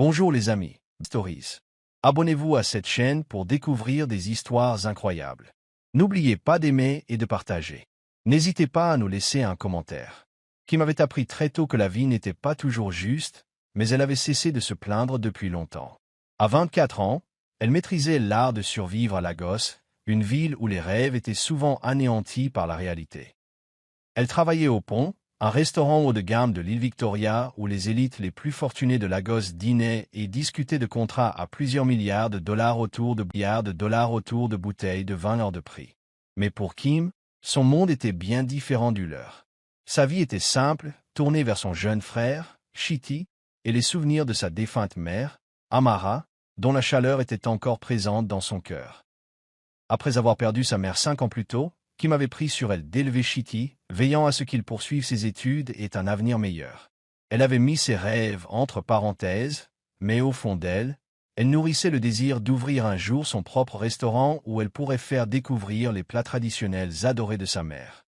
Bonjour les amis, Stories. Abonnez-vous à cette chaîne pour découvrir des histoires incroyables. N'oubliez pas d'aimer et de partager. N'hésitez pas à nous laisser un commentaire. Kim avait appris très tôt que la vie n'était pas toujours juste, mais elle avait cessé de se plaindre depuis longtemps. À 24 ans, elle maîtrisait l'art de survivre à Lagos, une ville où les rêves étaient souvent anéantis par la réalité. Elle travaillait au Pont, un restaurant haut de gamme de l'île Victoria où les élites les plus fortunées de Lagos dînaient et discutaient de contrats à plusieurs milliards de dollars autour de bouteilles de vin hors de prix. Mais pour Kim, son monde était bien différent du leur. Sa vie était simple, tournée vers son jeune frère, Chitty, et les souvenirs de sa défunte mère, Amara, dont la chaleur était encore présente dans son cœur. Après avoir perdu sa mère 5 ans plus tôt, Kim avait pris sur elle d'élever Chitty, veillant à ce qu'il poursuive ses études et un avenir meilleur. Elle avait mis ses rêves entre parenthèses, mais au fond d'elle, elle nourrissait le désir d'ouvrir un jour son propre restaurant où elle pourrait faire découvrir les plats traditionnels adorés de sa mère.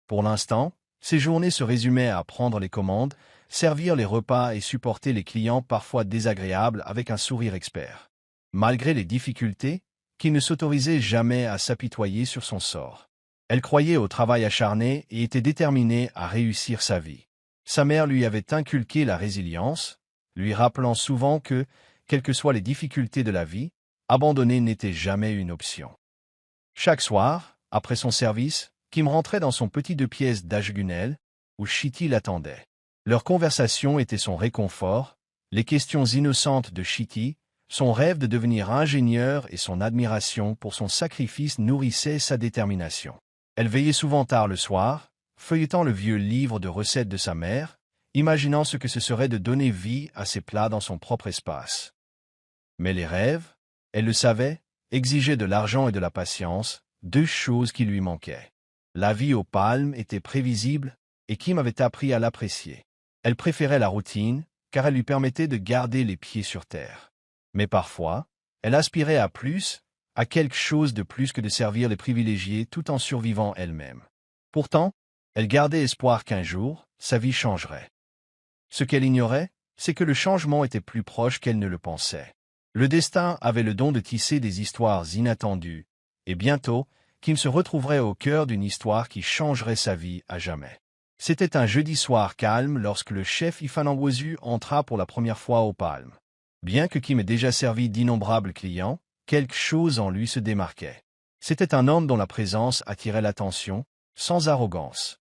Pour l'instant, ses journées se résumaient à prendre les commandes, servir les repas et supporter les clients parfois désagréables avec un sourire expert. Malgré les difficultés, Kim ne s'autorisait jamais à s'apitoyer sur son sort. Elle croyait au travail acharné et était déterminée à réussir sa vie. Sa mère lui avait inculqué la résilience, lui rappelant souvent que, quelles que soient les difficultés de la vie, abandonner n'était jamais une option. Chaque soir, après son service, Kim rentrait dans son petit 2 pièces d'Ashgunel, où Chitty l'attendait. Leur conversation était son réconfort, les questions innocentes de Chitty, son rêve de devenir ingénieur et son admiration pour son sacrifice nourrissaient sa détermination. Elle veillait souvent tard le soir, feuilletant le vieux livre de recettes de sa mère, imaginant ce que ce serait de donner vie à ses plats dans son propre espace. Mais les rêves, elle le savait, exigeaient de l'argent et de la patience, 2 choses qui lui manquaient. La vie aux palmes était prévisible, et Kim avait appris à l'apprécier. Elle préférait la routine, car elle lui permettait de garder les pieds sur terre. Mais parfois, elle aspirait à plus, à quelque chose de plus que de servir les privilégiés tout en survivant elle-même. Pourtant, elle gardait espoir qu'un jour, sa vie changerait. Ce qu'elle ignorait, c'est que le changement était plus proche qu'elle ne le pensait. Le destin avait le don de tisser des histoires inattendues, et bientôt, Kim se retrouverait au cœur d'une histoire qui changerait sa vie à jamais. C'était un jeudi soir calme lorsque le chef Ifananwosu entra pour la première fois aux Palmes. Bien que Kim ait déjà servi d'innombrables clients, quelque chose en lui se démarquait. C'était un homme dont la présence attirait l'attention, sans arrogance.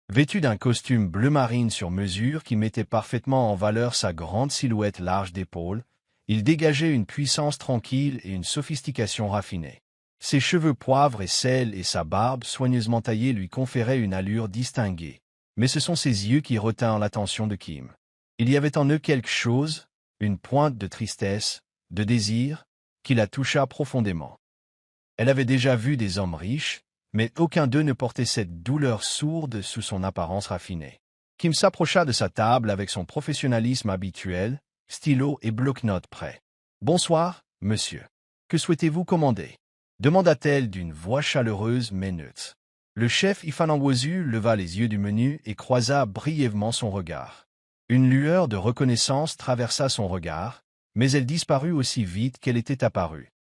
Vêtu d'un costume bleu marine sur mesure qui mettait parfaitement en valeur sa grande silhouette large d'épaules, il dégageait une puissance tranquille et une sophistication raffinée. Ses cheveux poivre et sel et sa barbe soigneusement taillée lui conféraient une allure distinguée. Mais ce sont ses yeux qui retinrent l'attention de Kim. Il y avait en eux quelque chose, une pointe de tristesse, de désir, qui la toucha profondément. Elle avait déjà vu des hommes riches, mais aucun d'eux ne portait cette douleur sourde sous son apparence raffinée. Kim s'approcha de sa table avec son professionnalisme habituel, stylo et bloc-notes prêts. « Bonsoir, monsieur. Que souhaitez-vous commander ?» demanda-t-elle d'une voix chaleureuse mais neutre. Le chef Ifananwosu leva les yeux du menu et croisa brièvement son regard. Une lueur de reconnaissance traversa son regard, mais elle disparut aussi vite qu'elle était apparue.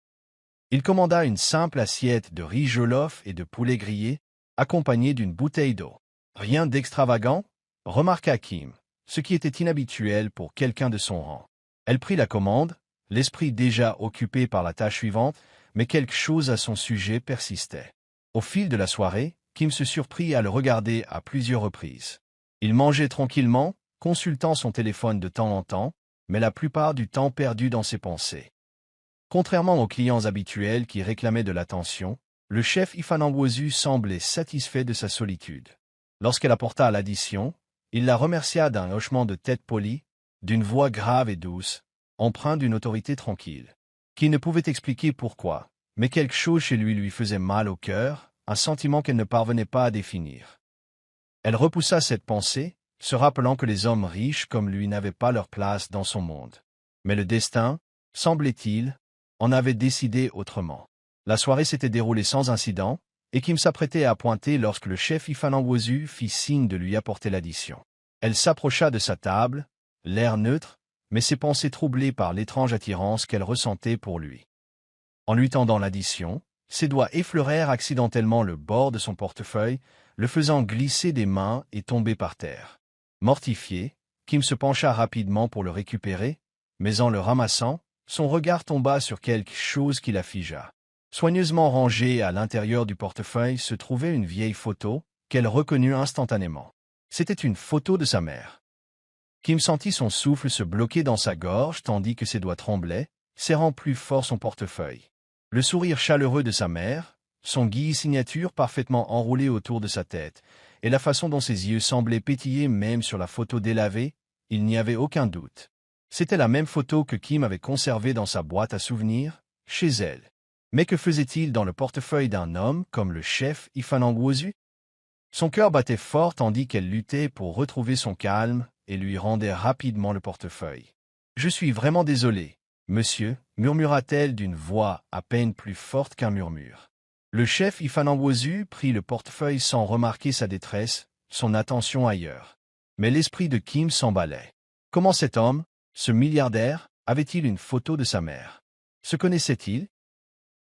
Il commanda une simple assiette de riz jollof et de poulet grillé, accompagnée d'une bouteille d'eau. Rien d'extravagant, remarqua Kim, ce qui était inhabituel pour quelqu'un de son rang. Elle prit la commande, l'esprit déjà occupé par la tâche suivante, mais quelque chose à son sujet persistait. Au fil de la soirée, Kim se surprit à le regarder à plusieurs reprises. Il mangeait tranquillement, consultant son téléphone de temps en temps, mais la plupart du temps perdu dans ses pensées. Contrairement aux clients habituels qui réclamaient de l'attention, le chef Ifananwosu semblait satisfait de sa solitude. Lorsqu'elle apporta l'addition, il la remercia d'un hochement de tête poli, d'une voix grave et douce, empreinte d'une autorité tranquille. Qui ne pouvait expliquer pourquoi, mais quelque chose chez lui faisait mal au cœur, un sentiment qu'elle ne parvenait pas à définir. Elle repoussa cette pensée, se rappelant que les hommes riches comme lui n'avaient pas leur place dans son monde. Mais le destin, semblait-il, en avait décidé autrement. La soirée s'était déroulée sans incident, et Kim s'apprêtait à pointer lorsque le chef Ifananwosu fit signe de lui apporter l'addition. Elle s'approcha de sa table, l'air neutre, mais ses pensées troublées par l'étrange attirance qu'elle ressentait pour lui. En lui tendant l'addition, ses doigts effleurèrent accidentellement le bord de son portefeuille, le faisant glisser des mains et tomber par terre. Mortifié, Kim se pencha rapidement pour le récupérer, mais en le ramassant, son regard tomba sur quelque chose qui la figea. Soigneusement rangée à l'intérieur du portefeuille se trouvait une vieille photo, qu'elle reconnut instantanément. C'était une photo de sa mère. Kim sentit son souffle se bloquer dans sa gorge tandis que ses doigts tremblaient, serrant plus fort son portefeuille. Le sourire chaleureux de sa mère, son signature parfaitement enroulé autour de sa tête, et la façon dont ses yeux semblaient pétiller même sur la photo délavée, il n'y avait aucun doute. C'était la même photo que Kim avait conservée dans sa boîte à souvenirs, chez elle. Mais que faisait-il dans le portefeuille d'un homme comme le chef Ifanangwozu? Son cœur battait fort tandis qu'elle luttait pour retrouver son calme et lui rendait rapidement le portefeuille. « Je suis vraiment désolée, monsieur, murmura-t-elle d'une voix à peine plus forte qu'un murmure. Le chef Ifanangwozu prit le portefeuille sans remarquer sa détresse, son attention ailleurs. Mais l'esprit de Kim s'emballait. Comment cet homme, ce milliardaire, avait-il une photo de sa mère? Se connaissait-il?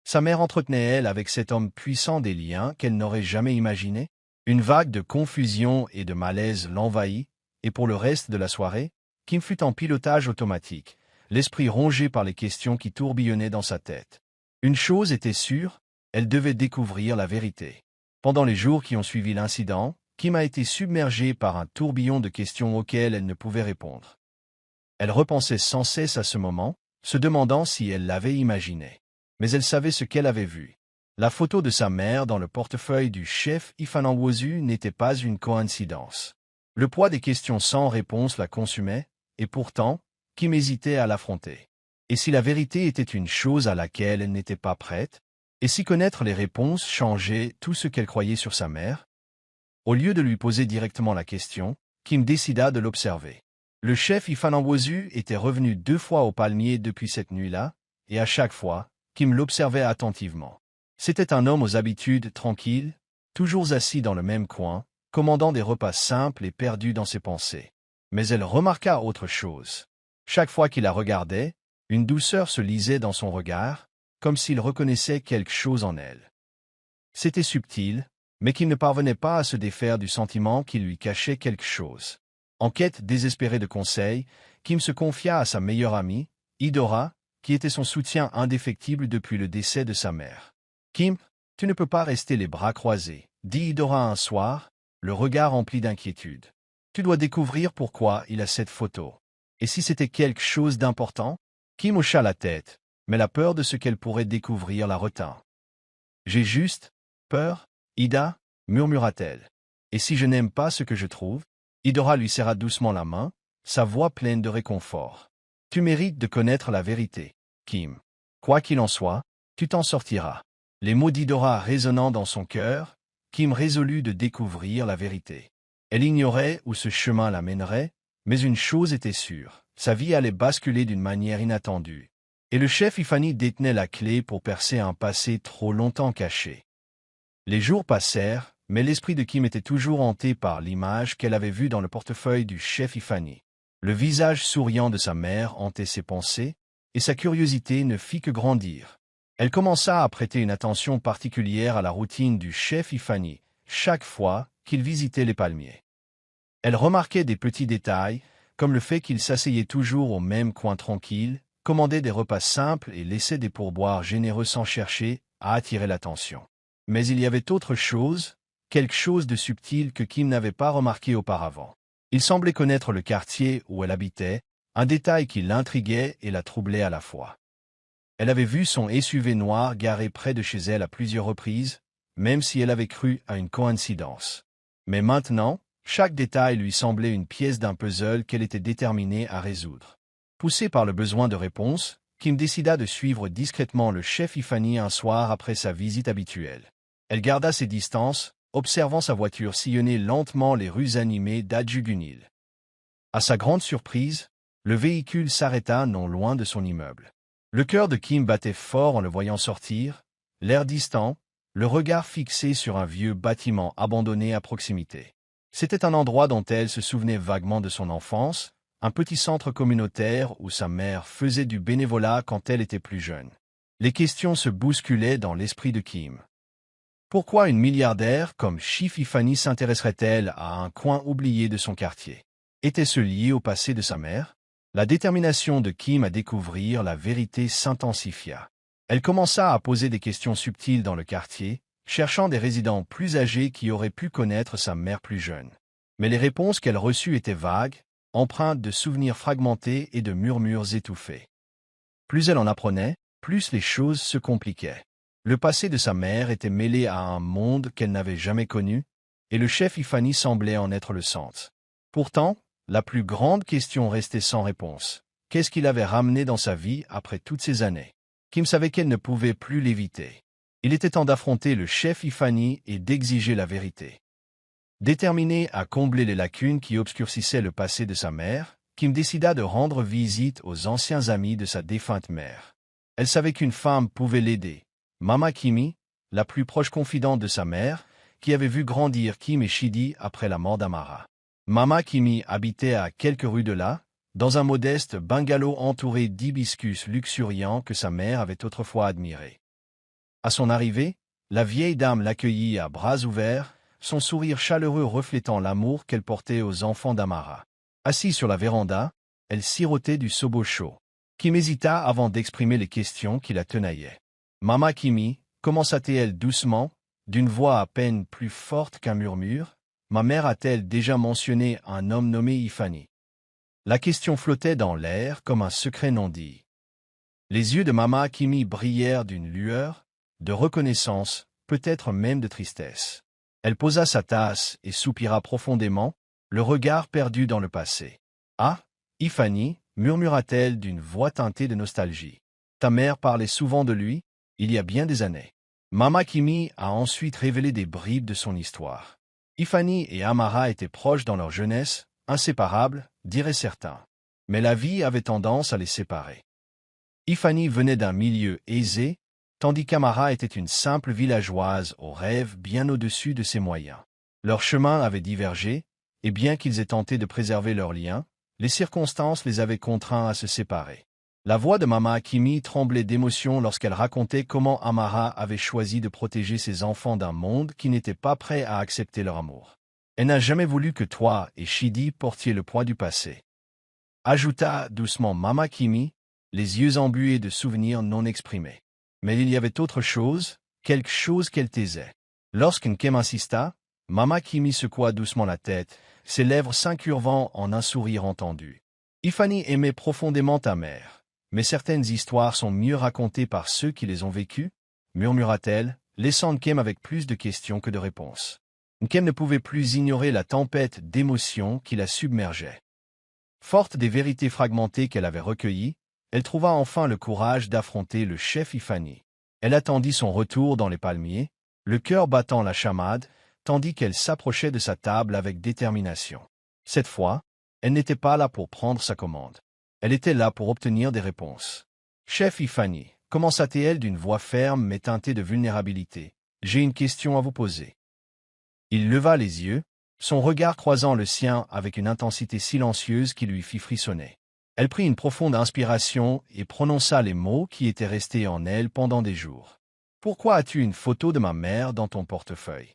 Sa mère entretenait-elle avec cet homme puissant des liens qu'elle n'aurait jamais imaginés? Une vague de confusion et de malaise l'envahit, et pour le reste de la soirée, Kim fut en pilotage automatique, l'esprit rongé par les questions qui tourbillonnaient dans sa tête. Une chose était sûre, elle devait découvrir la vérité. Pendant les jours qui ont suivi l'incident, Kim a été submergée par un tourbillon de questions auxquelles elle ne pouvait répondre. Elle repensait sans cesse à ce moment, se demandant si elle l'avait imaginé. Mais elle savait ce qu'elle avait vu. La photo de sa mère dans le portefeuille du chef Ifanangwozu n'était pas une coïncidence. Le poids des questions sans réponse la consumait, et pourtant, Kim hésitait à l'affronter. Et si la vérité était une chose à laquelle elle n'était pas prête? Et si connaître les réponses changeait tout ce qu'elle croyait sur sa mère? Au lieu de lui poser directement la question, Kim décida de l'observer. Le chef Ifanangwozu était revenu 2 fois au palmier depuis cette nuit-là, et à chaque fois, Kim l'observait attentivement. C'était un homme aux habitudes tranquilles, toujours assis dans le même coin, commandant des repas simples et perdu dans ses pensées. Mais elle remarqua autre chose. Chaque fois qu'il la regardait, une douceur se lisait dans son regard, comme s'il reconnaissait quelque chose en elle. C'était subtil, mais qu'il ne parvenait pas à se défaire du sentiment qu'il lui cachait quelque chose. En quête désespérée de conseils, Kim se confia à sa meilleure amie, Idora, qui était son soutien indéfectible depuis le décès de sa mère. « Kim, tu ne peux pas rester les bras croisés, » dit Idora un soir, le regard rempli d'inquiétude. « Tu dois découvrir pourquoi il a cette photo. Et si c'était quelque chose d'important? » Kim hocha la tête, mais la peur de ce qu'elle pourrait découvrir la retint. « J'ai juste peur, Ida, » murmura-t-elle. « Et si je n'aime pas ce que je trouve? » Idora lui serra doucement la main, sa voix pleine de réconfort. « Tu mérites de connaître la vérité, Kim. Quoi qu'il en soit, tu t'en sortiras. » Les mots d'Idora résonnant dans son cœur, Kim résolut de découvrir la vérité. Elle ignorait où ce chemin la mènerait, mais une chose était sûre, sa vie allait basculer d'une manière inattendue. Et le chef Ifani détenait la clé pour percer un passé trop longtemps caché. Les jours passèrent, mais l'esprit de Kim était toujours hanté par l'image qu'elle avait vue dans le portefeuille du chef Ifani. Le visage souriant de sa mère hantait ses pensées, et sa curiosité ne fit que grandir. Elle commença à prêter une attention particulière à la routine du chef Ifani, chaque fois qu'il visitait les palmiers. Elle remarquait des petits détails, comme le fait qu'il s'asseyait toujours au même coin tranquille, commandait des repas simples et laissait des pourboires généreux sans chercher à attirer l'attention. Mais il y avait autre chose, quelque chose de subtil que Kim n'avait pas remarqué auparavant. Il semblait connaître le quartier où elle habitait, un détail qui l'intriguait et la troublait à la fois. Elle avait vu son SUV noir garé près de chez elle à plusieurs reprises, même si elle avait cru à une coïncidence. Mais maintenant, chaque détail lui semblait une pièce d'un puzzle qu'elle était déterminée à résoudre. Poussée par le besoin de réponse, Kim décida de suivre discrètement le chef Ifani un soir après sa visite habituelle. Elle garda ses distances, observant sa voiture sillonner lentement les rues animées d'Adjugunil. À sa grande surprise, le véhicule s'arrêta non loin de son immeuble. Le cœur de Kim battait fort en le voyant sortir, l'air distant, le regard fixé sur un vieux bâtiment abandonné à proximité. C'était un endroit dont elle se souvenait vaguement de son enfance, un petit centre communautaire où sa mère faisait du bénévolat quand elle était plus jeune. Les questions se bousculaient dans l'esprit de Kim. Pourquoi une milliardaire comme Chief Ifani s'intéresserait-elle à un coin oublié de son quartier? Était-ce lié au passé de sa mère? La détermination de Kim à découvrir la vérité s'intensifia. Elle commença à poser des questions subtiles dans le quartier, cherchant des résidents plus âgés qui auraient pu connaître sa mère plus jeune. Mais les réponses qu'elle reçut étaient vagues, empreintes de souvenirs fragmentés et de murmures étouffés. Plus elle en apprenait, plus les choses se compliquaient. Le passé de sa mère était mêlé à un monde qu'elle n'avait jamais connu, et le chef Ifani semblait en être le centre. Pourtant, la plus grande question restait sans réponse. Qu'est-ce qu'il avait ramené dans sa vie après toutes ces années? Kim savait qu'elle ne pouvait plus l'éviter. Il était temps d'affronter le chef Ifani et d'exiger la vérité. Déterminée à combler les lacunes qui obscurcissaient le passé de sa mère, Kim décida de rendre visite aux anciens amis de sa défunte mère. Elle savait qu'une femme pouvait l'aider. Mama Kimi, la plus proche confidente de sa mère, qui avait vu grandir Kim et Shidi après la mort d'Amara. Mama Kimi habitait à quelques rues de là, dans un modeste bungalow entouré d'hibiscus luxuriants que sa mère avait autrefois admirés. À son arrivée, la vieille dame l'accueillit à bras ouverts, son sourire chaleureux reflétant l'amour qu'elle portait aux enfants d'Amara. Assise sur la véranda, elle sirotait du sobo chaud. Kim hésita avant d'exprimer les questions qui la tenaillaient. Mama Kimi, commença-t-elle doucement, d'une voix à peine plus forte qu'un murmure, ma mère a-t-elle déjà mentionné un homme nommé Ifani? La question flottait dans l'air comme un secret non dit. Les yeux de Mama Kimi brillèrent d'une lueur, de reconnaissance, peut-être même de tristesse. Elle posa sa tasse et soupira profondément, le regard perdu dans le passé. « Ah, Ifani » murmura-t-elle d'une voix teintée de nostalgie. « Ta mère parlait souvent de lui, il y a bien des années. » Mama Kimi a ensuite révélé des bribes de son histoire. Ifani et Amara étaient proches dans leur jeunesse, inséparables, diraient certains. Mais la vie avait tendance à les séparer. Ifani venait d'un milieu aisé, tandis qu'Amara était une simple villageoise aux rêves bien au-dessus de ses moyens. Leurs chemins avaient divergé, et bien qu'ils aient tenté de préserver leurs liens, les circonstances les avaient contraints à se séparer. La voix de Mama Kimi tremblait d'émotion lorsqu'elle racontait comment Amara avait choisi de protéger ses enfants d'un monde qui n'était pas prêt à accepter leur amour. Elle n'a jamais voulu que toi et Shidi portiez le poids du passé. Ajouta doucement Mama Kimi, les yeux embués de souvenirs non exprimés. Mais il y avait autre chose, quelque chose qu'elle taisait. Lorsqu'Nkem insista, Mama Kimi secoua doucement la tête, ses lèvres s'incurvant en un sourire entendu. Ifani aimait profondément ta mère. Mais certaines histoires sont mieux racontées par ceux qui les ont vécues, murmura-t-elle, laissant Nkem avec plus de questions que de réponses. Nkem ne pouvait plus ignorer la tempête d'émotions qui la submergeait. Forte des vérités fragmentées qu'elle avait recueillies, elle trouva enfin le courage d'affronter le chef Ifani. Elle attendit son retour dans les palmiers, le cœur battant la chamade, tandis qu'elle s'approchait de sa table avec détermination. Cette fois, elle n'était pas là pour prendre sa commande. Elle était là pour obtenir des réponses. « Chef Ifani » commença-t-elle d'une voix ferme mais teintée de vulnérabilité. « J'ai une question à vous poser. » Il leva les yeux, son regard croisant le sien avec une intensité silencieuse qui lui fit frissonner. Elle prit une profonde inspiration et prononça les mots qui étaient restés en elle pendant des jours. « Pourquoi as-tu une photo de ma mère dans ton portefeuille ?»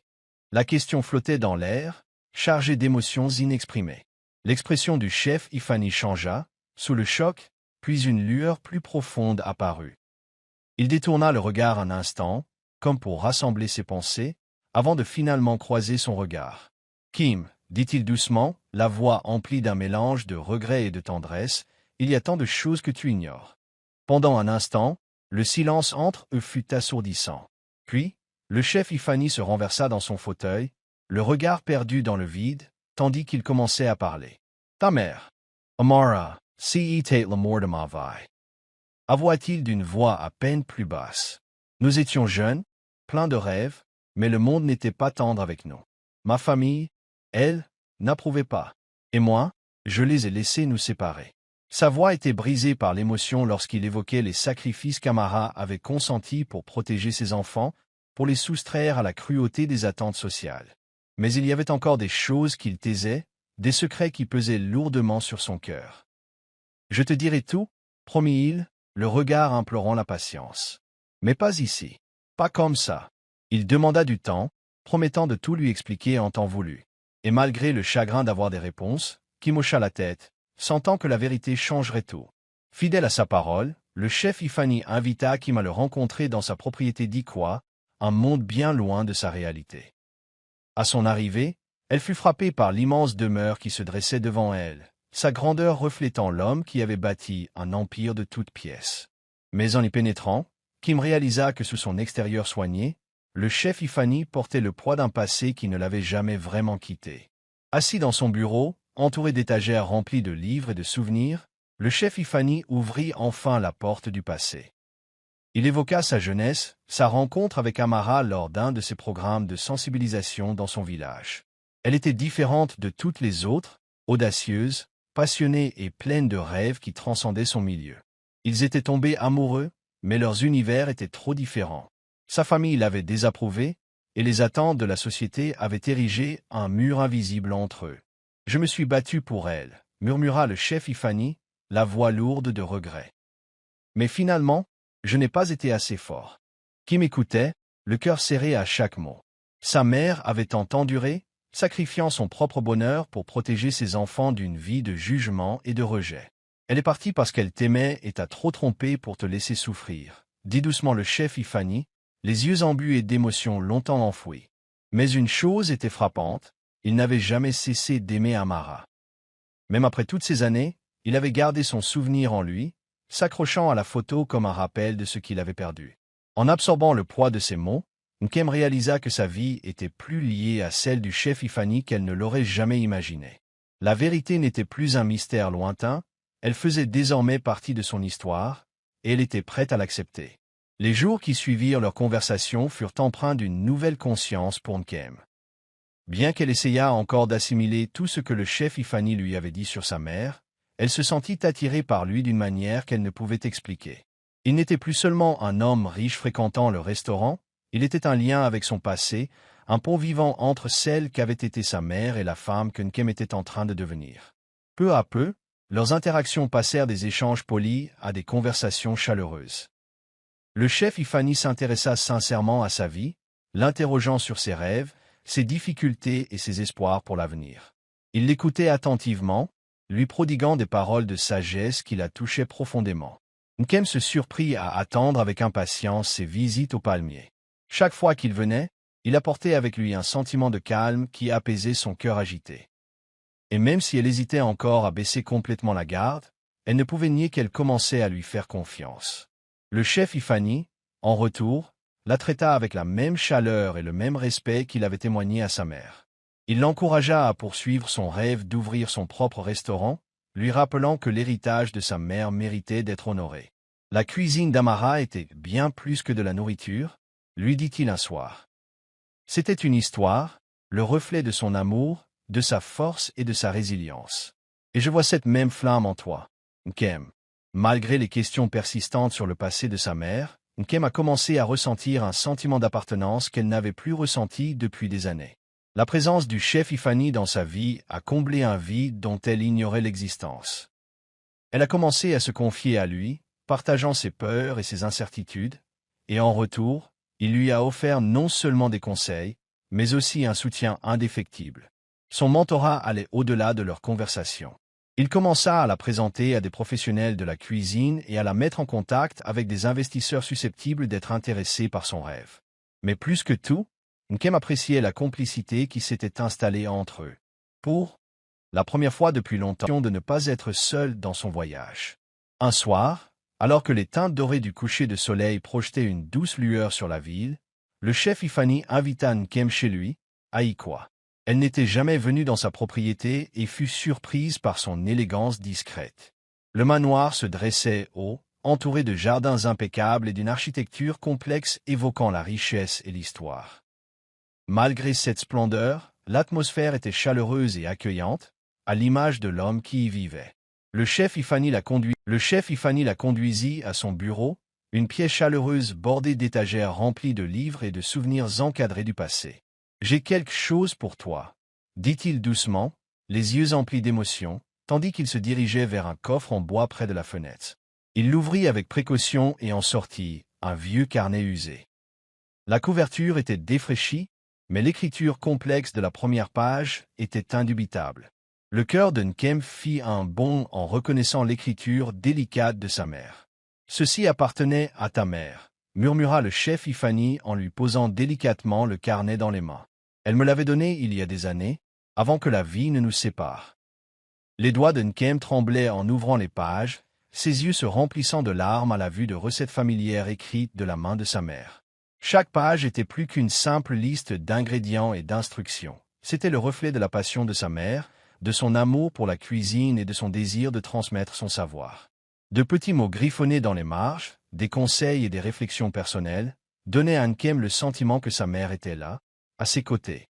La question flottait dans l'air, chargée d'émotions inexprimées. L'expression du chef Ifani changea, sous le choc, puis une lueur plus profonde apparut. Il détourna le regard un instant, comme pour rassembler ses pensées, avant de finalement croiser son regard. « Kim » dit-il doucement, la voix emplie d'un mélange de regret et de tendresse, « il y a tant de choses que tu ignores. » Pendant un instant, le silence entre eux fut assourdissant. Puis, le chef Ifani se renversa dans son fauteuil, le regard perdu dans le vide, tandis qu'il commençait à parler. « Ta mère. Amara. Si tate la mort de ma vie. » Avoua-t-il d'une voix à peine plus basse. Nous étions jeunes, pleins de rêves, mais le monde n'était pas tendre avec nous. Ma famille, elle, n'approuvait pas. Et moi, je les ai laissés nous séparer. Sa voix était brisée par l'émotion lorsqu'il évoquait les sacrifices qu'Amara avait consentis pour protéger ses enfants, pour les soustraire à la cruauté des attentes sociales. Mais il y avait encore des choses qu'il taisait, des secrets qui pesaient lourdement sur son cœur. « Je te dirai tout, promit-il, le regard implorant la patience. Mais pas ici. Pas comme ça. » Il demanda du temps, promettant de tout lui expliquer en temps voulu. Et malgré le chagrin d'avoir des réponses, Kim hocha la tête, sentant que la vérité changerait tout. Fidèle à sa parole, le chef Ifani invita Kim à le rencontrer dans sa propriété d'Ikwa, un monde bien loin de sa réalité. À son arrivée, elle fut frappée par l'immense demeure qui se dressait devant elle, sa grandeur reflétant l'homme qui avait bâti un empire de toutes pièces. Mais en y pénétrant, Kim réalisa que sous son extérieur soigné, le chef Ifani portait le poids d'un passé qui ne l'avait jamais vraiment quitté. Assis dans son bureau, entouré d'étagères remplies de livres et de souvenirs, le chef Ifani ouvrit enfin la porte du passé. Il évoqua sa jeunesse, sa rencontre avec Amara lors d'un de ses programmes de sensibilisation dans son village. Elle était différente de toutes les autres, audacieuse, passionnée et pleine de rêves qui transcendaient son milieu. Ils étaient tombés amoureux, mais leurs univers étaient trop différents. Sa famille l'avait désapprouvé, et les attentes de la société avaient érigé un mur invisible entre eux. « Je me suis battu pour elle », murmura le chef Ifani, la voix lourde de regret. Mais finalement, je n'ai pas été assez fort. Kim écoutait, le cœur serré à chaque mot. Sa mère avait tant enduré, sacrifiant son propre bonheur pour protéger ses enfants d'une vie de jugement et de rejet. Elle est partie parce qu'elle t'aimait et t'a trop trompé pour te laisser souffrir, dit doucement le chef Ifani, les yeux embués d'émotions longtemps enfouies. Mais une chose était frappante, il n'avait jamais cessé d'aimer Amara. Même après toutes ces années, il avait gardé son souvenir en lui, s'accrochant à la photo comme un rappel de ce qu'il avait perdu. En absorbant le poids de ses mots, Nkem réalisa que sa vie était plus liée à celle du chef Ifani qu'elle ne l'aurait jamais imaginé. La vérité n'était plus un mystère lointain, elle faisait désormais partie de son histoire, et elle était prête à l'accepter. Les jours qui suivirent leur conversation furent empreints d'une nouvelle conscience pour Nkem. Bien qu'elle essayât encore d'assimiler tout ce que le chef Ifani lui avait dit sur sa mère, elle se sentit attirée par lui d'une manière qu'elle ne pouvait expliquer. Il n'était plus seulement un homme riche fréquentant le restaurant, il était un lien avec son passé, un pont vivant entre celle qu'avait été sa mère et la femme que Nkem était en train de devenir. Peu à peu, leurs interactions passèrent des échanges polis à des conversations chaleureuses. Le chef Ifani s'intéressa sincèrement à sa vie, l'interrogeant sur ses rêves, ses difficultés et ses espoirs pour l'avenir. Il l'écoutait attentivement, lui prodiguant des paroles de sagesse qui la touchaient profondément. Nkem se surprit à attendre avec impatience ses visites au palmier. Chaque fois qu'il venait, il apportait avec lui un sentiment de calme qui apaisait son cœur agité. Et même si elle hésitait encore à baisser complètement la garde, elle ne pouvait nier qu'elle commençait à lui faire confiance. Le chef Ifani, en retour, la traita avec la même chaleur et le même respect qu'il avait témoigné à sa mère. Il l'encouragea à poursuivre son rêve d'ouvrir son propre restaurant, lui rappelant que l'héritage de sa mère méritait d'être honoré. La cuisine d'Amara était bien plus que de la nourriture, lui dit-il un soir. C'était une histoire, le reflet de son amour, de sa force et de sa résilience. Et je vois cette même flamme en toi, Nkem. Malgré les questions persistantes sur le passé de sa mère, Nkem a commencé à ressentir un sentiment d'appartenance qu'elle n'avait plus ressenti depuis des années. La présence du chef Ifani dans sa vie a comblé un vide dont elle ignorait l'existence. Elle a commencé à se confier à lui, partageant ses peurs et ses incertitudes, et en retour, il lui a offert non seulement des conseils, mais aussi un soutien indéfectible. Son mentorat allait au-delà de leurs conversations. Il commença à la présenter à des professionnels de la cuisine et à la mettre en contact avec des investisseurs susceptibles d'être intéressés par son rêve. Mais plus que tout, Nkem appréciait la complicité qui s'était installée entre eux. Pour la première fois depuis longtemps, de ne pas être seul dans son voyage. Un soir, alors que les teintes dorées du coucher de soleil projetaient une douce lueur sur la ville, le chef Ifani invita Nkem chez lui, à Ikwa. Elle n'était jamais venue dans sa propriété et fut surprise par son élégance discrète. Le manoir se dressait haut, entouré de jardins impeccables et d'une architecture complexe évoquant la richesse et l'histoire. Malgré cette splendeur, l'atmosphère était chaleureuse et accueillante, à l'image de l'homme qui y vivait. Le chef Ifani la conduisit à son bureau, une pièce chaleureuse bordée d'étagères remplies de livres et de souvenirs encadrés du passé. « J'ai quelque chose pour toi, dit-il doucement, les yeux emplis d'émotion, tandis qu'il se dirigeait vers un coffre en bois près de la fenêtre. Il l'ouvrit avec précaution et en sortit un vieux carnet usé. La couverture était défraîchie, mais l'écriture complexe de la première page était indubitable. Le cœur de Nkem fit un bond en reconnaissant l'écriture délicate de sa mère. « Ceci appartenait à ta mère », murmura le chef Ifani en lui posant délicatement le carnet dans les mains. « Elle me l'avait donné il y a des années, avant que la vie ne nous sépare. » Les doigts de Nkem tremblaient en ouvrant les pages, ses yeux se remplissant de larmes à la vue de recettes familières écrites de la main de sa mère. Chaque page était plus qu'une simple liste d'ingrédients et d'instructions. C'était le reflet de la passion de sa mère, de son amour pour la cuisine et de son désir de transmettre son savoir. De petits mots griffonnés dans les marges, des conseils et des réflexions personnelles, donnaient à Nkem le sentiment que sa mère était là, à ses côtés.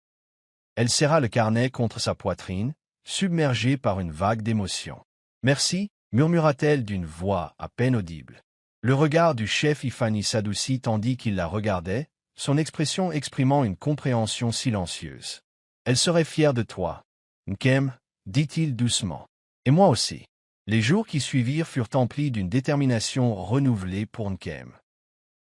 Elle serra le carnet contre sa poitrine, submergée par une vague d'émotion. « Merci », murmura-t-elle d'une voix à peine audible. Le regard du chef Ifani s'adoucit tandis qu'il la regardait, son expression exprimant une compréhension silencieuse. « Elle serait fière de toi, Nkem, » dit-il doucement. « Et moi aussi. » Les jours qui suivirent furent emplis d'une détermination renouvelée pour Nkem.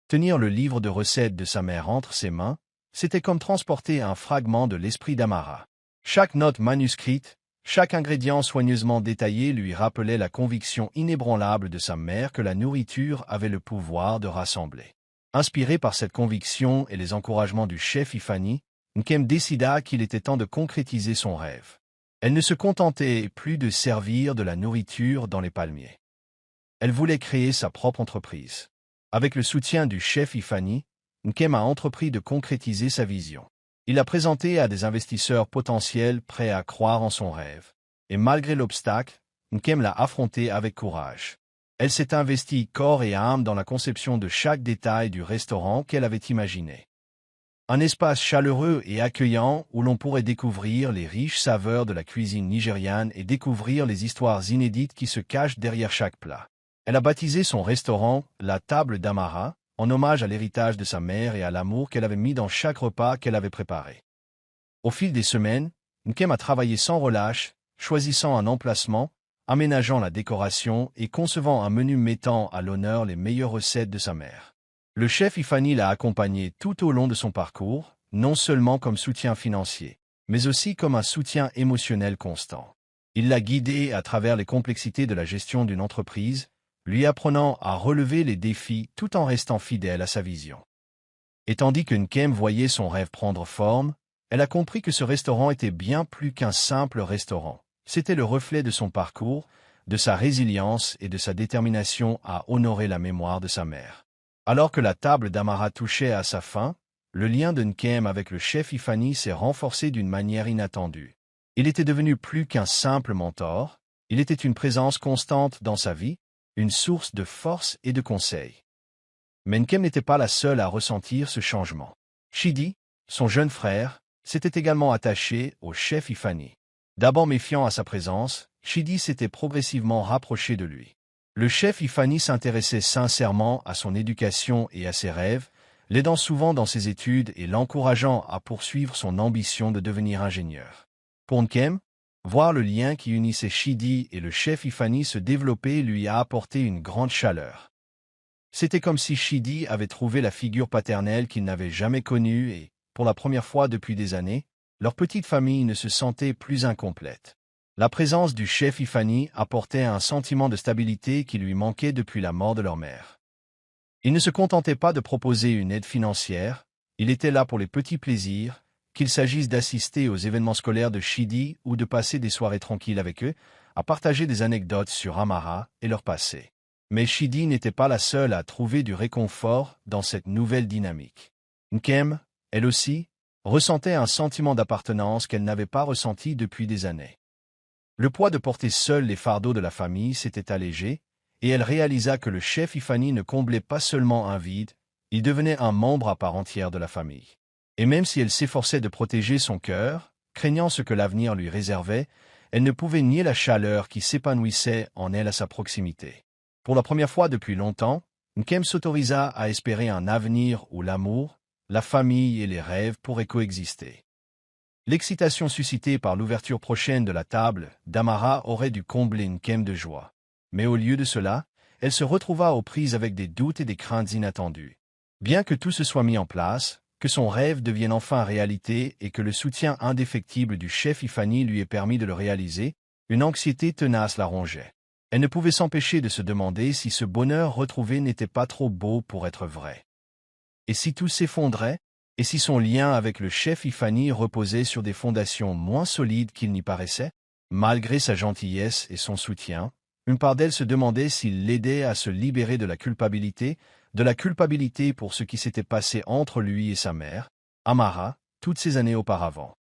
Tenir le livre de recettes de sa mère entre ses mains, c'était comme transporter un fragment de l'esprit d'Amara. Chaque note manuscrite, chaque ingrédient soigneusement détaillé lui rappelait la conviction inébranlable de sa mère que la nourriture avait le pouvoir de rassembler. Inspiré par cette conviction et les encouragements du chef Ifani, Nkem décida qu'il était temps de concrétiser son rêve. Elle ne se contentait plus de servir de la nourriture dans les palmiers. Elle voulait créer sa propre entreprise. Avec le soutien du chef Ifani, Nkem a entrepris de concrétiser sa vision. Il l'a présentée à des investisseurs potentiels prêts à croire en son rêve. Et malgré l'obstacle, Nkem l'a affronté avec courage. Elle s'est investie corps et âme dans la conception de chaque détail du restaurant qu'elle avait imaginé. Un espace chaleureux et accueillant où l'on pourrait découvrir les riches saveurs de la cuisine nigériane et découvrir les histoires inédites qui se cachent derrière chaque plat. Elle a baptisé son restaurant « La Table d'Amara », en hommage à l'héritage de sa mère et à l'amour qu'elle avait mis dans chaque repas qu'elle avait préparé. Au fil des semaines, Nkem a travaillé sans relâche, choisissant un emplacement, aménageant la décoration et concevant un menu mettant à l'honneur les meilleures recettes de sa mère. Le chef Ifani l'a accompagné tout au long de son parcours, non seulement comme soutien financier, mais aussi comme un soutien émotionnel constant. Il l'a guidé à travers les complexités de la gestion d'une entreprise, lui apprenant à relever les défis tout en restant fidèle à sa vision. Et tandis que Nkem voyait son rêve prendre forme, elle a compris que ce restaurant était bien plus qu'un simple restaurant. C'était le reflet de son parcours, de sa résilience et de sa détermination à honorer la mémoire de sa mère. Alors que la table d'Amara touchait à sa fin, le lien de Nkem avec le chef Ifani s'est renforcé d'une manière inattendue. Il était devenu plus qu'un simple mentor, il était une présence constante dans sa vie, une source de force et de conseils. Mais Nkem n'était pas la seule à ressentir ce changement. Chidi, son jeune frère, s'était également attaché au chef Ifani. D'abord méfiant à sa présence, Chidi s'était progressivement rapproché de lui. Le chef Ifani s'intéressait sincèrement à son éducation et à ses rêves, l'aidant souvent dans ses études et l'encourageant à poursuivre son ambition de devenir ingénieur. Pour Nkem, voir le lien qui unissait Chidi et le chef Ifani se développer lui a apporté une grande chaleur. C'était comme si Chidi avait trouvé la figure paternelle qu'il n'avait jamais connue et, pour la première fois depuis des années, leur petite famille ne se sentait plus incomplète. La présence du chef Ifani apportait un sentiment de stabilité qui lui manquait depuis la mort de leur mère. Il ne se contentait pas de proposer une aide financière, il était là pour les petits plaisirs, qu'il s'agisse d'assister aux événements scolaires de Chidi ou de passer des soirées tranquilles avec eux, à partager des anecdotes sur Amara et leur passé. Mais Chidi n'était pas la seule à trouver du réconfort dans cette nouvelle dynamique. Nkem, elle aussi, ressentait un sentiment d'appartenance qu'elle n'avait pas ressenti depuis des années. Le poids de porter seule les fardeaux de la famille s'était allégé, et elle réalisa que le chef Ifani ne comblait pas seulement un vide, il devenait un membre à part entière de la famille. Et même si elle s'efforçait de protéger son cœur, craignant ce que l'avenir lui réservait, elle ne pouvait nier la chaleur qui s'épanouissait en elle à sa proximité. Pour la première fois depuis longtemps, Nkem s'autorisa à espérer un avenir où l'amour, la famille et les rêves pourraient coexister. L'excitation suscitée par l'ouverture prochaine de la table d'Amara aurait dû combler Nkem de joie. Mais au lieu de cela, elle se retrouva aux prises avec des doutes et des craintes inattendues. Bien que tout se soit mis en place, que son rêve devienne enfin réalité et que le soutien indéfectible du chef Ifani lui ait permis de le réaliser, une anxiété tenace la rongeait. Elle ne pouvait s'empêcher de se demander si ce bonheur retrouvé n'était pas trop beau pour être vrai. Et si tout s'effondrait? Et si son lien avec le chef Ifani reposait sur des fondations moins solides qu'il n'y paraissait? Malgré sa gentillesse et son soutien, une part d'elle se demandait s'il l'aidait à se libérer de la culpabilité pour ce qui s'était passé entre lui et sa mère, Amara, toutes ces années auparavant.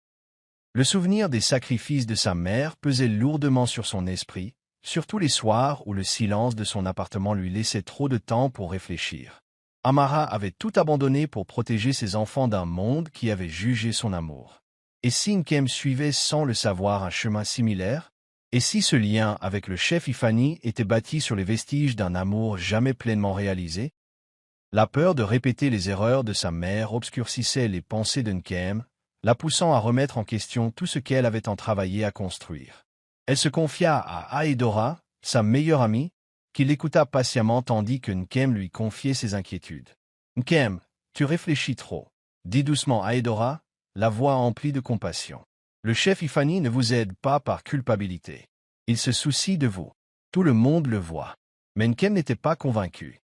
Le souvenir des sacrifices de sa mère pesait lourdement sur son esprit, surtout les soirs où le silence de son appartement lui laissait trop de temps pour réfléchir. Amara avait tout abandonné pour protéger ses enfants d'un monde qui avait jugé son amour. Et si Nkem suivait sans le savoir un chemin similaire? Et si ce lien avec le chef Ifani était bâti sur les vestiges d'un amour jamais pleinement réalisé? La peur de répéter les erreurs de sa mère obscurcissait les pensées de Nkem, la poussant à remettre en question tout ce qu'elle avait tant travaillé à construire. Elle se confia à Aedora, sa meilleure amie, qui l'écouta patiemment tandis que Nkem lui confiait ses inquiétudes. « Nkem, tu réfléchis trop. » dit doucement Aedora, la voix emplie de compassion. « Le chef Ifani ne vous aide pas par culpabilité. Il se soucie de vous. Tout le monde le voit. » Mais Nkem n'était pas convaincu.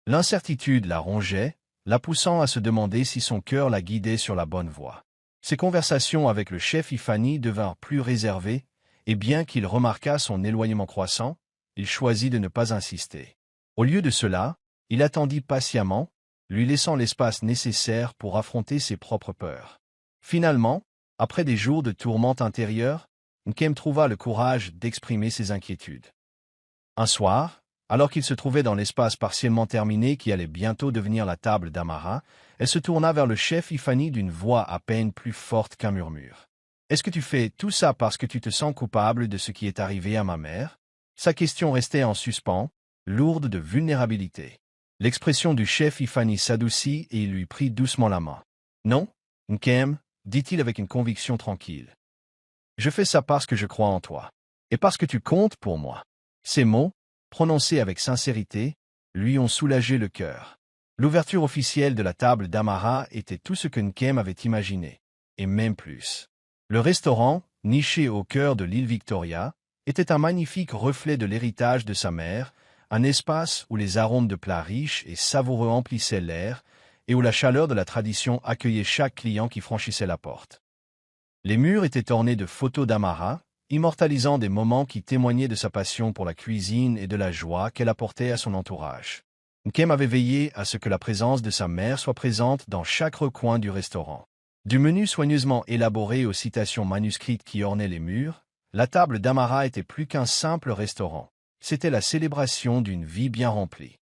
L'incertitude la rongeait, la poussant à se demander si son cœur la guidait sur la bonne voie. Ses conversations avec le chef Ifani devinrent plus réservées, et bien qu'il remarquât son éloignement croissant, il choisit de ne pas insister. Au lieu de cela, il attendit patiemment, lui laissant l'espace nécessaire pour affronter ses propres peurs. Finalement, après des jours de tourmente intérieure, Nkem trouva le courage d'exprimer ses inquiétudes. Un soir, alors qu'il se trouvait dans l'espace partiellement terminé qui allait bientôt devenir la table d'Amara, elle se tourna vers le chef Ifani d'une voix à peine plus forte qu'un murmure. « Est-ce que tu fais tout ça parce que tu te sens coupable de ce qui est arrivé à ma mère ?» Sa question restait en suspens, lourde de vulnérabilité. L'expression du chef Ifani s'adoucit et il lui prit doucement la main. « Non, Nkem, » dit-il avec une conviction tranquille. « Je fais ça parce que je crois en toi. Et parce que tu comptes pour moi. » Ces mots, prononcés avec sincérité, lui ont soulagé le cœur. L'ouverture officielle de la table d'Amara était tout ce que Nkem avait imaginé, et même plus. Le restaurant, niché au cœur de l'île Victoria, était un magnifique reflet de l'héritage de sa mère, un espace où les arômes de plats riches et savoureux emplissaient l'air, et où la chaleur de la tradition accueillait chaque client qui franchissait la porte. Les murs étaient ornés de photos d'Amara, immortalisant des moments qui témoignaient de sa passion pour la cuisine et de la joie qu'elle apportait à son entourage. Nkem avait veillé à ce que la présence de sa mère soit présente dans chaque recoin du restaurant. Du menu soigneusement élaboré aux citations manuscrites qui ornaient les murs, la table d'Amara était plus qu'un simple restaurant. C'était la célébration d'une vie bien remplie.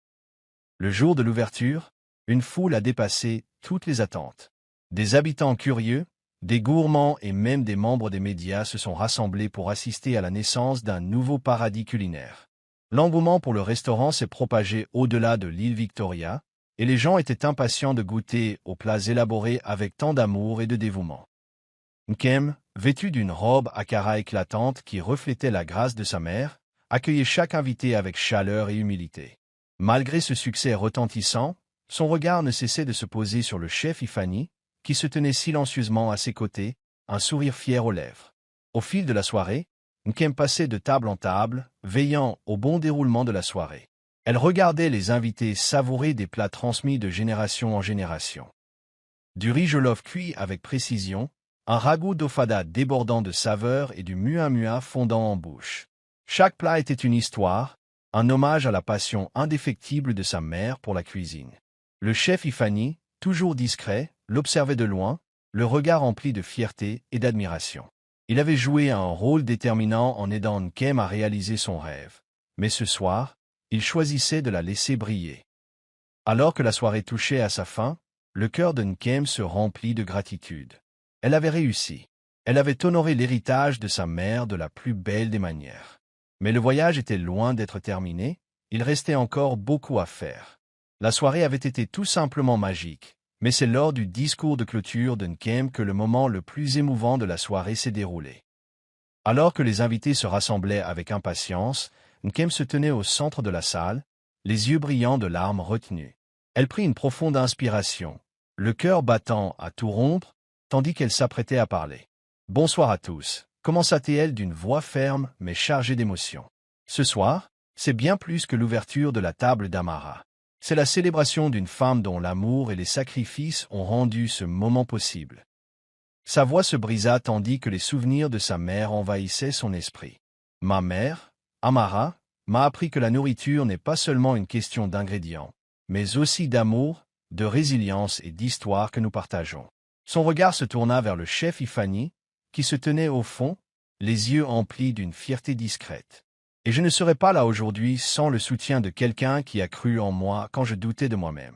Le jour de l'ouverture, une foule a dépassé toutes les attentes. Des habitants curieux, des gourmands et même des membres des médias se sont rassemblés pour assister à la naissance d'un nouveau paradis culinaire. L'engouement pour le restaurant s'est propagé au-delà de l'île Victoria, et les gens étaient impatients de goûter aux plats élaborés avec tant d'amour et de dévouement. Nkem, vêtu d'une robe akara éclatante qui reflétait la grâce de sa mère, accueillait chaque invité avec chaleur et humilité. Malgré ce succès retentissant, son regard ne cessait de se poser sur le chef Ifani, qui se tenait silencieusement à ses côtés, un sourire fier aux lèvres. Au fil de la soirée, Nkem passait de table en table, veillant au bon déroulement de la soirée. Elle regardait les invités savourer des plats transmis de génération en génération. Du riz jollof cuit avec précision, un ragoût d'ofada débordant de saveur et du mua-mua fondant en bouche. Chaque plat était une histoire, un hommage à la passion indéfectible de sa mère pour la cuisine. Le chef Ifani, toujours discret, l'observait de loin, le regard empli de fierté et d'admiration. Il avait joué un rôle déterminant en aidant Nkem à réaliser son rêve. Mais ce soir, il choisissait de la laisser briller. Alors que la soirée touchait à sa fin, le cœur de Nkem se remplit de gratitude. Elle avait réussi. Elle avait honoré l'héritage de sa mère de la plus belle des manières. Mais le voyage était loin d'être terminé, il restait encore beaucoup à faire. La soirée avait été tout simplement magique, Mais c'est lors du discours de clôture de Nkem que le moment le plus émouvant de la soirée s'est déroulé. Alors que les invités se rassemblaient avec impatience, Nkem se tenait au centre de la salle, les yeux brillants de larmes retenues. Elle prit une profonde inspiration, le cœur battant à tout rompre, tandis qu'elle s'apprêtait à parler. « Bonsoir à tous », commença-t-elle d'une voix ferme mais chargée d'émotion. « Ce soir, c'est bien plus que l'ouverture de la table d'Amara. C'est la célébration d'une femme dont l'amour et les sacrifices ont rendu ce moment possible. » Sa voix se brisa tandis que les souvenirs de sa mère envahissaient son esprit. « Ma mère, Amara, m'a appris que la nourriture n'est pas seulement une question d'ingrédients, mais aussi d'amour, de résilience et d'histoire que nous partageons. » Son regard se tourna vers le chef Ifani, qui se tenait au fond, les yeux emplis d'une fierté discrète. « Et je ne serais pas là aujourd'hui sans le soutien de quelqu'un qui a cru en moi quand je doutais de moi-même. »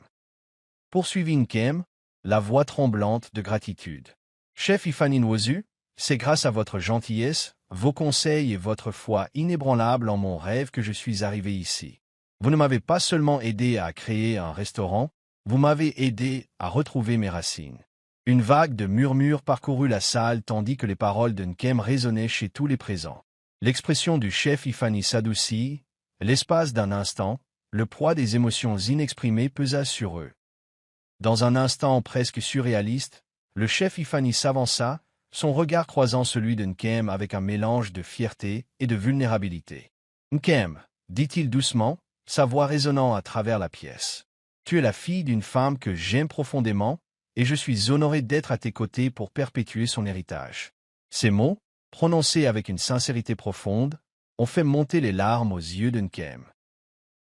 Poursuivit Nkem, la voix tremblante de gratitude. « Chef Ifani Nwosu, c'est grâce à votre gentillesse, vos conseils et votre foi inébranlable en mon rêve que je suis arrivé ici. Vous ne m'avez pas seulement aidé à créer un restaurant, vous m'avez aidé à retrouver mes racines. » Une vague de murmures parcourut la salle tandis que les paroles de Nkem résonnaient chez tous les présents. L'expression du chef Ifani s'adoucit, l'espace d'un instant, le poids des émotions inexprimées pesa sur eux. Dans un instant presque surréaliste, le chef Ifani s'avança, son regard croisant celui de Nkem avec un mélange de fierté et de vulnérabilité. « Nkem, dit-il doucement, sa voix résonnant à travers la pièce. Tu es la fille d'une femme que j'aime profondément, et je suis honoré d'être à tes côtés pour perpétuer son héritage. » Ces mots, prononcés avec une sincérité profonde, ont fait monter les larmes aux yeux de Nkem.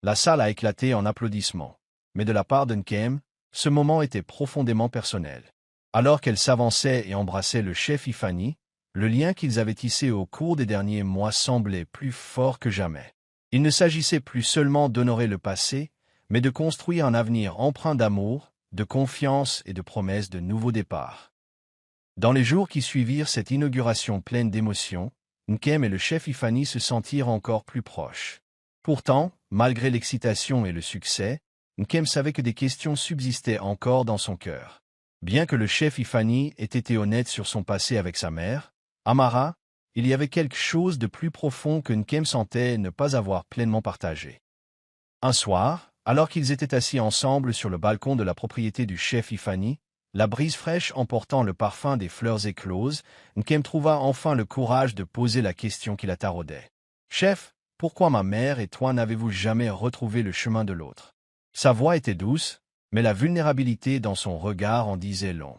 La salle a éclaté en applaudissements, mais de la part de Nkem, ce moment était profondément personnel. Alors qu'elle s'avançait et embrassait le chef Ifani, le lien qu'ils avaient tissé au cours des derniers mois semblait plus fort que jamais. Il ne s'agissait plus seulement d'honorer le passé, mais de construire un avenir empreint d'amour, de confiance et de promesses de nouveaux départs. Dans les jours qui suivirent cette inauguration pleine d'émotions, Nkem et le chef Ifani se sentirent encore plus proches. Pourtant, malgré l'excitation et le succès, Nkem savait que des questions subsistaient encore dans son cœur. Bien que le chef Ifani ait été honnête sur son passé avec sa mère, Amara, il y avait quelque chose de plus profond que Nkem sentait ne pas avoir pleinement partagé. Un soir, alors qu'ils étaient assis ensemble sur le balcon de la propriété du chef Ifani, la brise fraîche emportant le parfum des fleurs écloses, Nkem trouva enfin le courage de poser la question qui la taraudait. « Chef, pourquoi ma mère et toi n'avez-vous jamais retrouvé le chemin de l'autre ?» Sa voix était douce, mais la vulnérabilité dans son regard en disait long.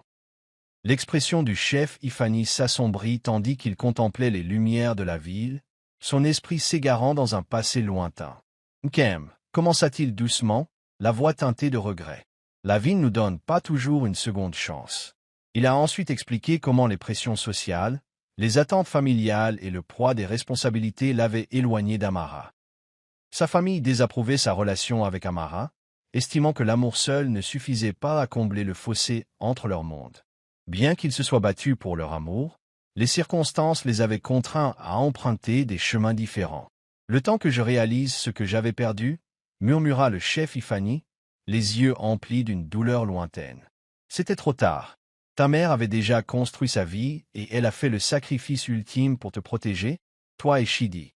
L'expression du chef Ifani s'assombrit tandis qu'il contemplait les lumières de la ville, son esprit s'égarant dans un passé lointain. « Nkem, commença-t-il doucement, la voix teintée de regret. La vie ne nous donne pas toujours une seconde chance. » Il a ensuite expliqué comment les pressions sociales, les attentes familiales et le poids des responsabilités l'avaient éloigné d'Amara. Sa famille désapprouvait sa relation avec Amara, estimant que l'amour seul ne suffisait pas à combler le fossé entre leurs mondes. Bien qu'ils se soient battus pour leur amour, les circonstances les avaient contraints à emprunter des chemins différents. « Le temps que je réalise ce que j'avais perdu, » murmura le chef Ifani, les yeux emplis d'une douleur lointaine. « C'était trop tard. Ta mère avait déjà construit sa vie et elle a fait le sacrifice ultime pour te protéger, toi et Shidi. »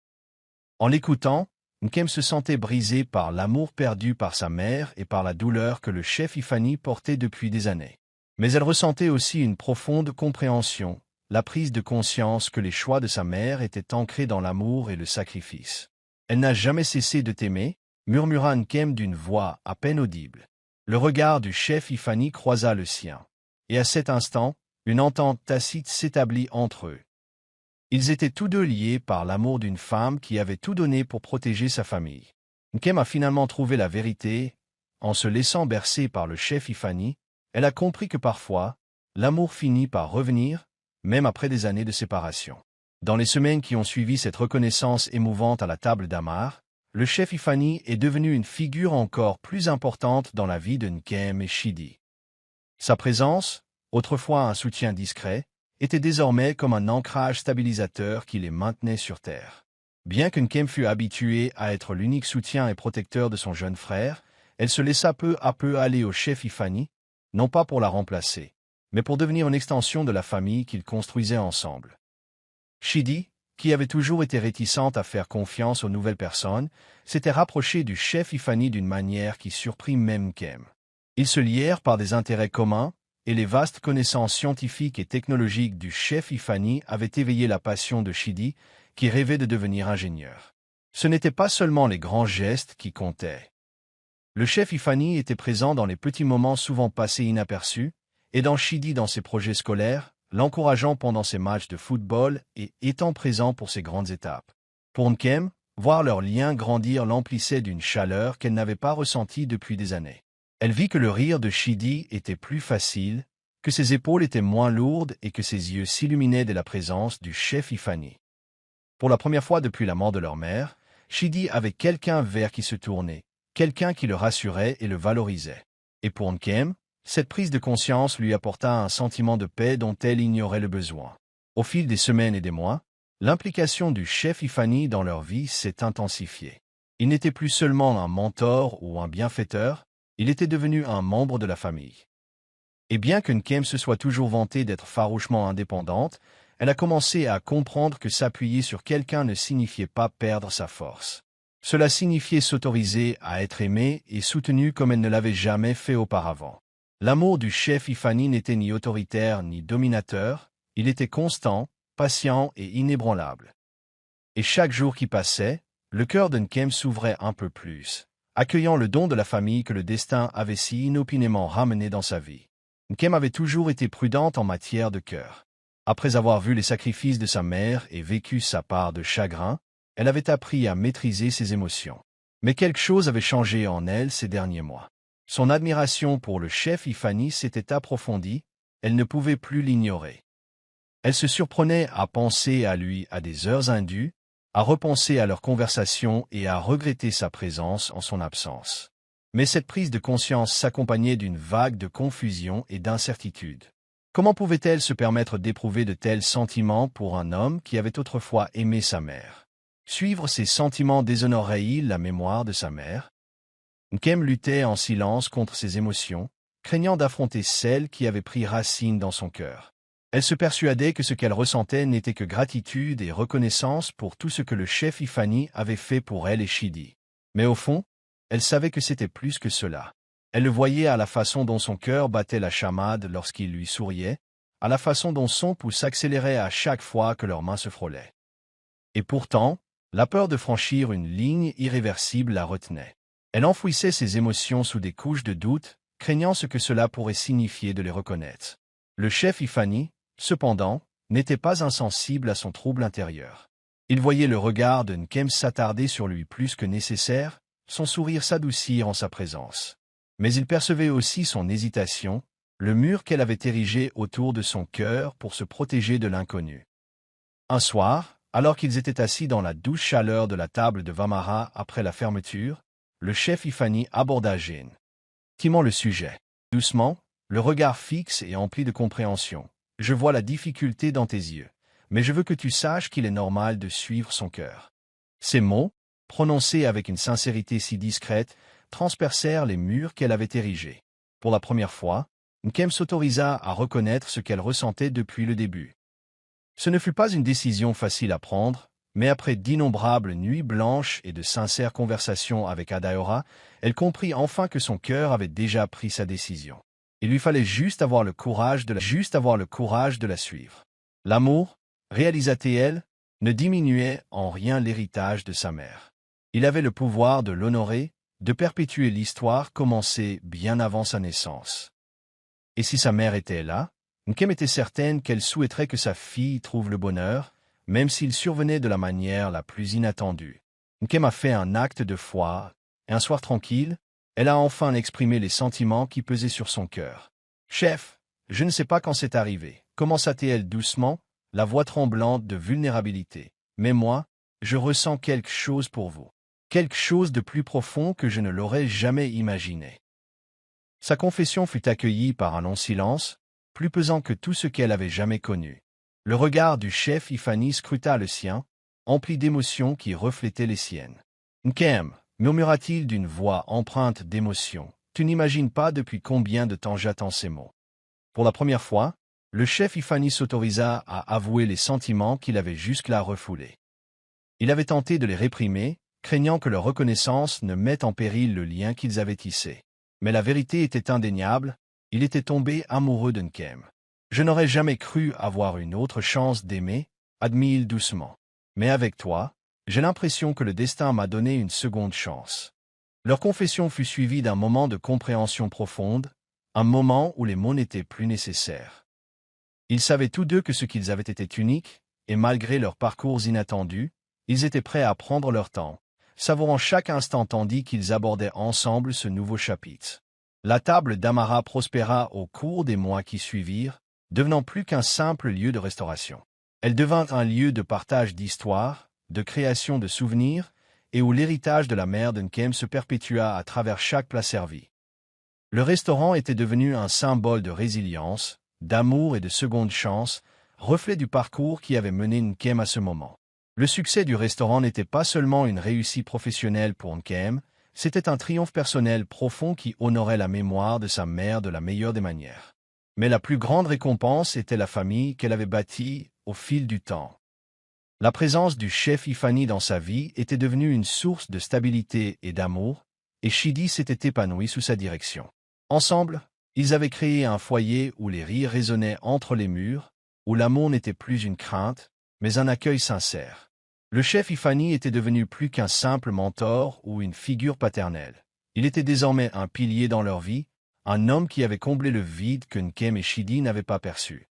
En l'écoutant, Nkem se sentait brisé par l'amour perdu par sa mère et par la douleur que le chef Ifani portait depuis des années. Mais elle ressentait aussi une profonde compréhension, la prise de conscience que les choix de sa mère étaient ancrés dans l'amour et le sacrifice. « Elle n'a jamais cessé de t'aimer » murmura Nkem d'une voix à peine audible. Le regard du chef Ifani croisa le sien. Et à cet instant, une entente tacite s'établit entre eux. Ils étaient tous deux liés par l'amour d'une femme qui avait tout donné pour protéger sa famille. Nkem a finalement trouvé la vérité. En se laissant bercer par le chef Ifani, elle a compris que parfois, l'amour finit par revenir, même après des années de séparation. Dans les semaines qui ont suivi cette reconnaissance émouvante à la table d'Amar, le chef Ifani est devenu une figure encore plus importante dans la vie de Nkem et Shidi. Sa présence, autrefois un soutien discret, était désormais comme un ancrage stabilisateur qui les maintenait sur terre. Bien que Nkem fût habituée à être l'unique soutien et protecteur de son jeune frère, elle se laissa peu à peu aller au chef Ifani, non pas pour la remplacer, mais pour devenir une extension de la famille qu'ils construisaient ensemble. Chidi, qui avait toujours été réticente à faire confiance aux nouvelles personnes, s'était rapproché du chef Ifani d'une manière qui surprit même Nkem. Ils se lièrent par des intérêts communs, et les vastes connaissances scientifiques et technologiques du chef Ifani avaient éveillé la passion de Chidi, qui rêvait de devenir ingénieur. Ce n'étaient pas seulement les grands gestes qui comptaient. Le chef Ifani était présent dans les petits moments souvent passés inaperçus, aidant Chidi dans ses projets scolaires, l'encourageant pendant ses matchs de football et étant présent pour ses grandes étapes. Pour Nkem, voir leur lien grandir l'emplissait d'une chaleur qu'elle n'avait pas ressentie depuis des années. Elle vit que le rire de Chidi était plus facile, que ses épaules étaient moins lourdes et que ses yeux s'illuminaient de la présence du chef Ifani. Pour la première fois depuis la mort de leur mère, Chidi avait quelqu'un vers qui se tourner, quelqu'un qui le rassurait et le valorisait. Et pour Nkem, cette prise de conscience lui apporta un sentiment de paix dont elle ignorait le besoin. Au fil des semaines et des mois, l'implication du chef Ifani dans leur vie s'est intensifiée. Il n'était plus seulement un mentor ou un bienfaiteur, il était devenu un membre de la famille. Et bien que Nkem se soit toujours vantée d'être farouchement indépendante, elle a commencé à comprendre que s'appuyer sur quelqu'un ne signifiait pas perdre sa force. Cela signifiait s'autoriser à être aimée et soutenue comme elle ne l'avait jamais fait auparavant. L'amour du chef Ifani n'était ni autoritaire ni dominateur, il était constant, patient et inébranlable. Et chaque jour qui passait, le cœur de Nkem s'ouvrait un peu plus, accueillant le don de la famille que le destin avait si inopinément ramené dans sa vie. Nkem avait toujours été prudente en matière de cœur. Après avoir vu les sacrifices de sa mère et vécu sa part de chagrin, elle avait appris à maîtriser ses émotions. Mais quelque chose avait changé en elle ces derniers mois. Son admiration pour le chef Ifani s'était approfondie, elle ne pouvait plus l'ignorer. Elle se surprenait à penser à lui à des heures indues, à repenser à leur conversation et à regretter sa présence en son absence. Mais cette prise de conscience s'accompagnait d'une vague de confusion et d'incertitude. Comment pouvait-elle se permettre d'éprouver de tels sentiments pour un homme qui avait autrefois aimé sa mère? Suivre ses sentiments déshonorerait-il la mémoire de sa mère? Nkem luttait en silence contre ses émotions, craignant d'affronter celles qui avaient pris racine dans son cœur. Elle se persuadait que ce qu'elle ressentait n'était que gratitude et reconnaissance pour tout ce que le chef Ifani avait fait pour elle et Chidi. Mais au fond, elle savait que c'était plus que cela. Elle le voyait à la façon dont son cœur battait la chamade lorsqu'il lui souriait, à la façon dont son pouls s'accélérait à chaque fois que leurs mains se frôlaient. Et pourtant, la peur de franchir une ligne irréversible la retenait. Elle enfouissait ses émotions sous des couches de doute, craignant ce que cela pourrait signifier de les reconnaître. Le chef Ifani, cependant, n'était pas insensible à son trouble intérieur. Il voyait le regard de Nkem s'attarder sur lui plus que nécessaire, son sourire s'adoucir en sa présence. Mais il percevait aussi son hésitation, le mur qu'elle avait érigé autour de son cœur pour se protéger de l'inconnu. Un soir, alors qu'ils étaient assis dans la douce chaleur de la table de Vamara après la fermeture, le chef Ifani aborda Jane. Timant le sujet. Doucement, le regard fixe et empli de compréhension. Je vois la difficulté dans tes yeux, mais je veux que tu saches qu'il est normal de suivre son cœur. Ces mots, prononcés avec une sincérité si discrète, transpercèrent les murs qu'elle avait érigés. Pour la première fois, Nkem s'autorisa à reconnaître ce qu'elle ressentait depuis le début. Ce ne fut pas une décision facile à prendre, mais après d'innombrables nuits blanches et de sincères conversations avec Adaora, elle comprit enfin que son cœur avait déjà pris sa décision. Il lui fallait juste avoir le courage de la suivre. L'amour, réalisa-t-elle, ne diminuait en rien l'héritage de sa mère. Il avait le pouvoir de l'honorer, de perpétuer l'histoire commencée bien avant sa naissance. Et si sa mère était là, Nkem était certaine qu'elle souhaiterait que sa fille trouve le bonheur, même s'il survenait de la manière la plus inattendue. Nkem a fait un acte de foi, et un soir tranquille, elle a enfin exprimé les sentiments qui pesaient sur son cœur. « Chef, je ne sais pas quand c'est arrivé, commença-t-elle doucement, la voix tremblante de vulnérabilité. Mais moi, je ressens quelque chose pour vous. Quelque chose de plus profond que je ne l'aurais jamais imaginé. » Sa confession fut accueillie par un long silence, plus pesant que tout ce qu'elle avait jamais connu. Le regard du chef Ifani scruta le sien, empli d'émotions qui reflétaient les siennes. « Nkem, murmura-t-il d'une voix empreinte d'émotion, Tu n'imagines pas depuis combien de temps j'attends ces mots. Pour la première fois, le chef Ifani s'autorisa à avouer les sentiments qu'il avait jusque-là refoulés. Il avait tenté de les réprimer, craignant que leur reconnaissance ne mette en péril le lien qu'ils avaient tissé. Mais la vérité était indéniable, il était tombé amoureux de Nkem. Je n'aurais jamais cru avoir une autre chance d'aimer, admit-il doucement. Mais avec toi, j'ai l'impression que le destin m'a donné une seconde chance. Leur confession fut suivie d'un moment de compréhension profonde, un moment où les mots n'étaient plus nécessaires. Ils savaient tous deux que ce qu'ils avaient été unique, et malgré leurs parcours inattendus, ils étaient prêts à prendre leur temps, savourant chaque instant tandis qu'ils abordaient ensemble ce nouveau chapitre. La table d'Amara prospéra au cours des mois qui suivirent, devenant plus qu'un simple lieu de restauration. Elle devint un lieu de partage d'histoires, de création de souvenirs, et où l'héritage de la mère de Nkem se perpétua à travers chaque plat servi. Le restaurant était devenu un symbole de résilience, d'amour et de seconde chance, reflet du parcours qui avait mené Nkem à ce moment. Le succès du restaurant n'était pas seulement une réussite professionnelle pour Nkem, c'était un triomphe personnel profond qui honorait la mémoire de sa mère de la meilleure des manières. Mais la plus grande récompense était la famille qu'elle avait bâtie au fil du temps. La présence du chef Ifani dans sa vie était devenue une source de stabilité et d'amour, et Chidi s'était épanoui sous sa direction. Ensemble, ils avaient créé un foyer où les rires résonnaient entre les murs, où l'amour n'était plus une crainte, mais un accueil sincère. Le chef Ifani était devenu plus qu'un simple mentor ou une figure paternelle. Il était désormais un pilier dans leur vie, un homme qui avait comblé le vide que Nkem et Chidi n'avaient pas perçu.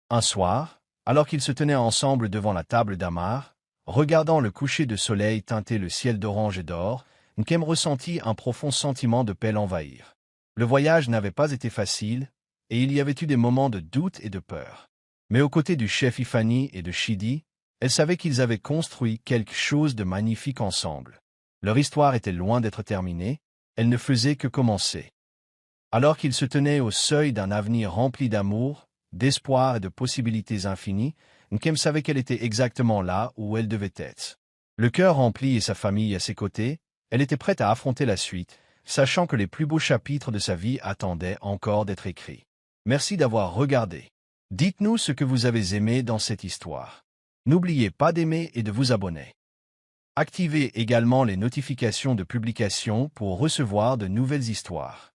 Un soir, alors qu'ils se tenaient ensemble devant la table d'Amar, regardant le coucher de soleil teinter le ciel d'orange et d'or, Nkem ressentit un profond sentiment de paix l'envahir. Le voyage n'avait pas été facile, et il y avait eu des moments de doute et de peur. Mais aux côtés du chef Ifani et de Chidi, elle savait qu'ils avaient construit quelque chose de magnifique ensemble. Leur histoire était loin d'être terminée, elle ne faisait que commencer. Alors qu'ils se tenaient au seuil d'un avenir rempli d'amour, d'espoir et de possibilités infinies, Nkem savait qu'elle était exactement là où elle devait être. Le cœur rempli et sa famille à ses côtés, elle était prête à affronter la suite, sachant que les plus beaux chapitres de sa vie attendaient encore d'être écrits. Merci d'avoir regardé. Dites-nous ce que vous avez aimé dans cette histoire. N'oubliez pas d'aimer et de vous abonner. Activez également les notifications de publication pour recevoir de nouvelles histoires.